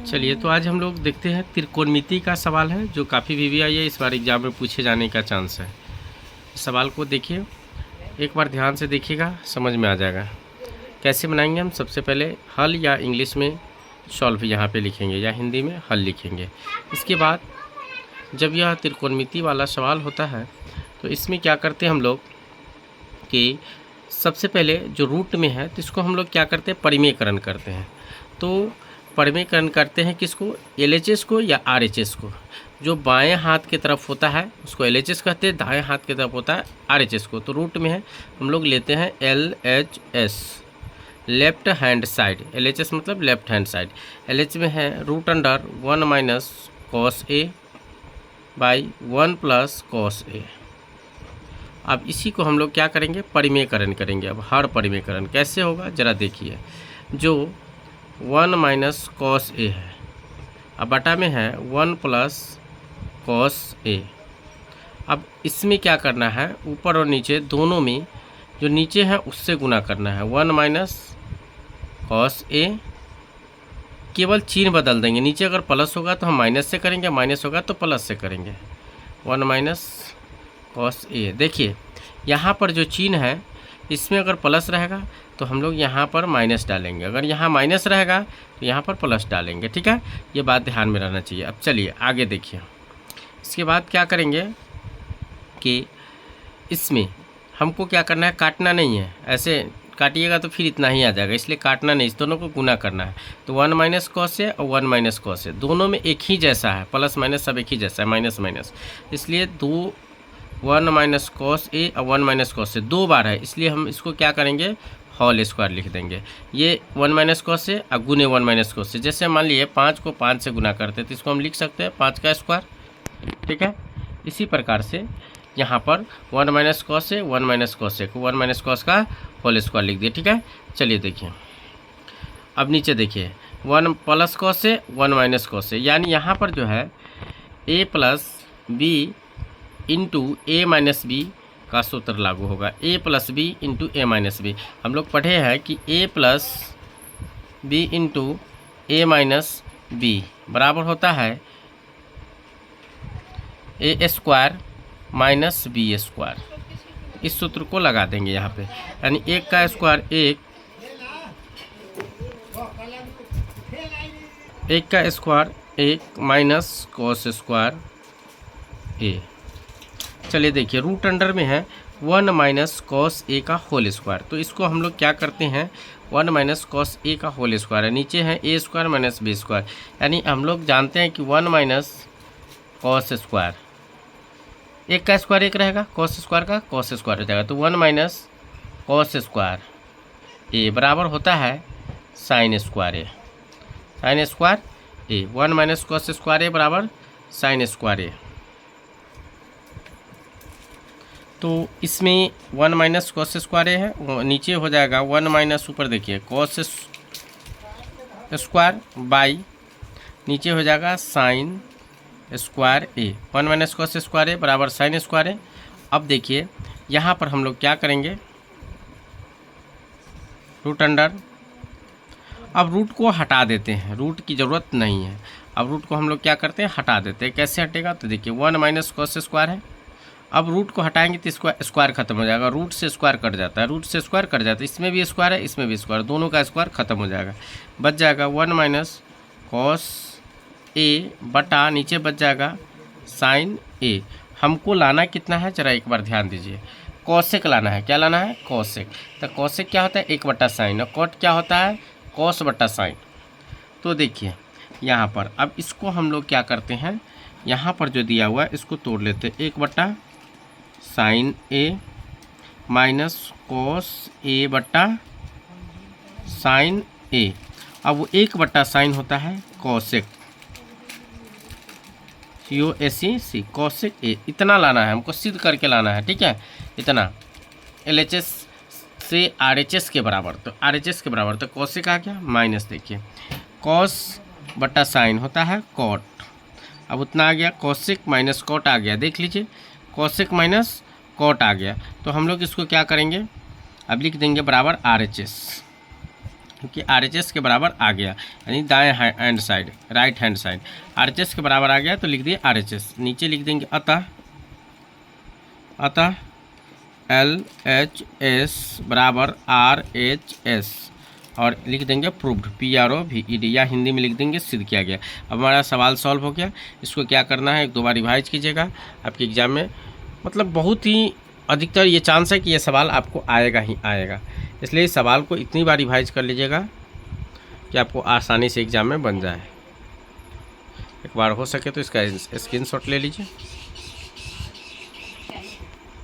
चलिए, तो आज हम लोग देखते हैं त्रिकोणमिति का सवाल है जो काफ़ी वीवीआई है, इस बार एग्जाम में पूछे जाने का चांस है। सवाल को देखिए, एक बार ध्यान से देखिएगा, समझ में आ जाएगा। कैसे बनाएंगे हम? सबसे पहले हल या इंग्लिश में सॉल्व यहाँ पे लिखेंगे या हिंदी में हल लिखेंगे। इसके बाद जब यह त्रिकोणमिति वाला सवाल होता है तो इसमें क्या करते हैं हम लोग कि सबसे पहले जो रूट में है तो इसको हम लोग क्या करते हैं, परिमेयकरण करते हैं। तो परिमेयकरण करते हैं किसको? LHS को या RHS को। जो बाएं हाथ की तरफ होता है उसको LHS कहते हैं, दाएं हाथ की तरफ होता है RHS को। तो रूट में है हम लोग लेते हैं LHS, left hand side. LHS मतलब लेफ्ट हैंड साइड। LH में है root under 1 minus cos A by 1 plus cos A. अब इसी को हम लोग क्या करेंगे, परिमेयकरण करेंगे। अब हर परिमेयकरण कैसे होगा ज़रा देखिए। जो 1 माइनस कॉस ए है, अब बटा में है 1 प्लस कॉस ए। अब इसमें क्या करना है, ऊपर और नीचे दोनों में जो नीचे है उससे गुना करना है। 1 माइनस कॉस ए, केवल चिन्ह बदल देंगे। नीचे अगर प्लस होगा तो हम माइनस से करेंगे, माइनस होगा तो प्लस से करेंगे। 1 माइनस कॉस ए। देखिए यहाँ पर जो चिन्ह है इसमें अगर प्लस रहेगा तो हम लोग यहाँ पर माइनस डालेंगे, अगर यहाँ माइनस रहेगा तो यहाँ पर प्लस डालेंगे। ठीक है, ये बात ध्यान में रहना चाहिए। अब चलिए आगे देखिए। इसके बाद क्या करेंगे कि इसमें हमको क्या करना है, काटना नहीं है। ऐसे काटिएगा तो फिर इतना ही आ जाएगा, इसलिए काटना नहीं, इस दोनों को गुना करना है। तो 1 माइनस कॉस है और 1 माइनस कॉस है, दोनों में एक ही जैसा है, प्लस माइनस सब एक ही जैसा है, माइनस माइनस। इसलिए 1 माइनस कॉस ए और 1 माइनस कॉस ए दो बार है, इसलिए हम इसको क्या करेंगे, होल स्क्वायर लिख देंगे। ये 1 माइनस कॉस ए और गुने 1 माइनस कॉस ए। जैसे मान लिए 5 को 5 से गुना करते तो इसको हम लिख सकते हैं 5 का स्क्वायर। ठीक है, इसी प्रकार से यहाँ पर 1 minus cos A 1 minus cos ए को 1 माइनस कॉस का होल स्क्वायर लिख दिए। ठीक है, चलिए देखिए अब नीचे देखिए 1 plus cos A 1 minus cos A, यानी यहाँ पर जो है a plus B into A minus B का सूत्र लागू होगा। a plus B into A minus B. हम लोग पढ़े हैं कि a plus B into A minus B बराबर होता है A square minus B square. इस सूत्र को लगा देंगे यहाँ पे, यानी 1 का स्क्वायर 1 का स्क्वायर 1 माइनस कॉस स्क्वायर ए। चलिए देखिए रूट अंडर में है 1 माइनस कॉस ए का होल स्क्वायर। तो इसको हम लोग क्या करते हैं, 1 माइनस कॉस ए का होल स्क्वायर है, नीचे है A square minus B square. यानी हम लोग जानते हैं कि 1 माइनस कॉस स्क्वायर, 1 का स्क्वायर 1 रहेगा, कॉस स्क्वायर का कॉस स्क्वायर हो जाएगा। तो 1 माइनस कॉस स्क्वायर ए बराबर होता है साइन स्क्वायर ए। साइन स्क्वायर ए 1 माइनस कॉस स्क्वायर ए बराबर साइन स्क्वायर ए। तो इसमें 1 माइनस कॉस स्क्वायर ए है, वो नीचे हो जाएगा 1 माइनस, ऊपर देखिए कॉस स्क्वायर बाई नीचे हो जाएगा साइन स्क्वायर ए। 1 माइनस कॉस स्क्वायर ए बराबर साइन स्क्वायर ए। अब देखिए यहाँ पर हम लोग क्या करेंगे, रूट अंडर, अब रूट को हटा देते हैं, रूट की ज़रूरत नहीं है। अब रूट को हम लोग क्या करते हैं, हटा देते हैं। कैसे हटेगा, तो देखिए 1 माइनस कॉस स्क्वायर है, अब रूट को हटाएंगे तो इसका स्क्वायर खत्म हो जाएगा, रूट से स्क्वायर कट जाता है, रूट से स्क्वायर कट जाता है, इसमें भी स्क्वायर है इसमें भी स्क्वायर, दोनों का स्क्वायर खत्म हो जाएगा। बच जाएगा 1 माइनस कॉस ए बटा नीचे बच जाएगा साइन ए। हमको लाना कितना है जरा एक बार ध्यान दीजिए, कॉसेक लाना है। क्या लाना है, कॉसेक। तो कॉसेक क्या होता है, 1 बटा साइन, और कॉट क्या होता है, कॉस बटा साइन। तो देखिए यहाँ पर अब इसको हम लोग क्या करते हैं, यहाँ पर जो दिया हुआ है इसको तोड़ लेते हैं। 1 बटा साइन ए माइनस कॉस ए बटा साइन ए। अब वो 1 बटा साइन होता है कॉसेक, COSEC कॉसेक ए। इतना लाना है हमको, सिद्ध करके लाना है। ठीक है, इतना LHS से RHS के बराबर, तो RHS के बराबर, तो कॉसेक आ गया माइनस, देखिए कॉस बटा साइन होता है कॉट, अब उतना आ गया, कॉसेक माइनस कॉट आ गया। देख लीजिए कॉसेक माइनस कॉट आ गया। तो हम लोग इसको क्या करेंगे, अब लिख देंगे बराबर RHS। क्योंकि RHS के बराबर आ गया, यानी दाएं hand side, right hand side RHS के बराबर आ गया तो लिख दिए RHS। नीचे लिख देंगे अतः LHS बराबर RHS और लिख देंगे प्रूव्ड PROVED, या हिंदी में लिख देंगे सिद्ध किया गया। अब हमारा सवाल सॉल्व हो गया। इसको क्या करना है, एक दो बार रिवाइज कीजिएगा, आपके एग्जाम में मतलब बहुत ही अधिकतर ये चांस है कि ये सवाल आपको आएगा ही आएगा। इसलिए इस सवाल को इतनी बार रिवाइज कर लीजिएगा कि आपको आसानी से एग्जाम में बन जाए। एक बार हो सके तो इसका स्क्रीनशॉट ले लीजिए।